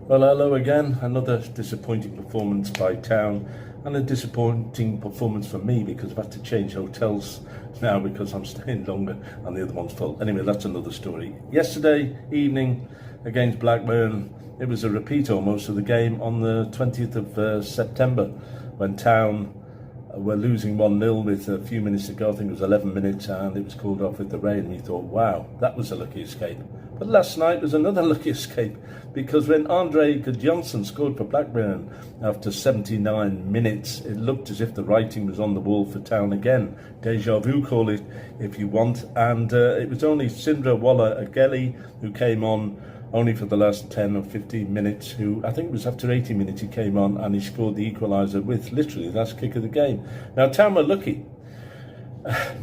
Well, hello again. Another disappointing performance by Town, and a disappointing performance for me because I've had to change hotels now because I'm staying longer and the other one's full. Anyway, that's another story. Yesterday evening against Blackburn, it was a repeat almost of the game on the 20th of September when Town were losing 1-0 with a few minutes to go. I think it was 11 minutes, and it was called off with the rain. And you thought, wow, that was a lucky escape. But last night was another lucky escape, because when Andre Gudjonsson scored for Blackburn after 79 minutes, it looked as if the writing was on the wall for Town again. Deja vu, call it if you want. And it was only Sindra Waller-Ageli who came on only for the last 10 or 15 minutes, who I think it was after 80 minutes he came on and he scored the equaliser with literally the last kick of the game. Now, Town were lucky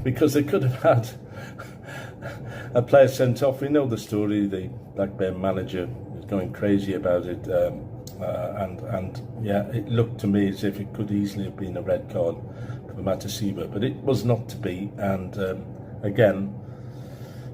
because they could have had a player sent off. We know the story. The Blackburn manager was going crazy about it, and yeah, it looked to me as if it could easily have been a red card for Matasiba, but it was not to be. And again,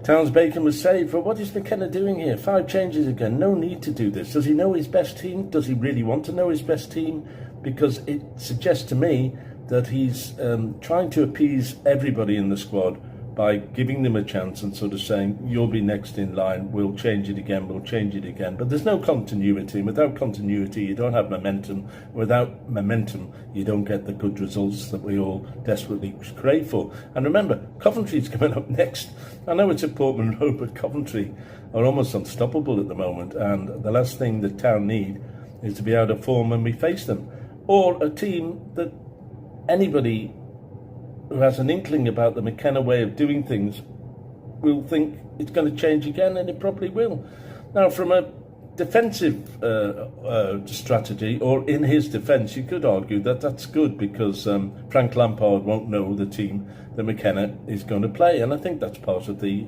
Town's bacon was saved. But what is McKenna doing here? 5 changes again. No need to do this. Does he know his best team? Does he really want to know his best team? Because it suggests to me that he's trying to appease everybody in the squad by giving them a chance and sort of saying, you'll be next in line, we'll change it again, we'll change it again. But there's no continuity. Without continuity, you don't have momentum. Without momentum, you don't get the good results that we all desperately crave for. And remember, Coventry's coming up next. I know it's at Portman Road, but Coventry are almost unstoppable at the moment. And the last thing that Town need is to be out of form when we face them. Or a team that anybody who has an inkling about the McKenna way of doing things will think it's going to change again, and it probably will. Now, from a defensive strategy, or in his defence, you could argue that that's good, because Frank Lampard won't know the team that McKenna is going to play, and I think that's part of the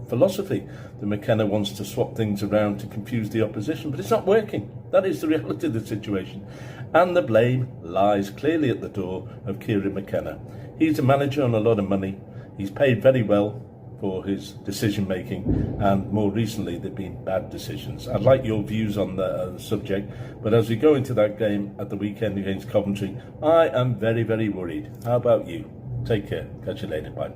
philosophy. The McKenna wants to swap things around to confuse the opposition, but it's not working. That is the reality of the situation, and the blame lies clearly at the door of Kieran McKenna. He's a manager on a lot of money. He's paid very well for his decision making, and more recently there've been bad decisions. I'd like your views on the subject, but as we go into that game at the weekend against Coventry, I am very, very worried. How about you? Take care. Catch you later. Bye.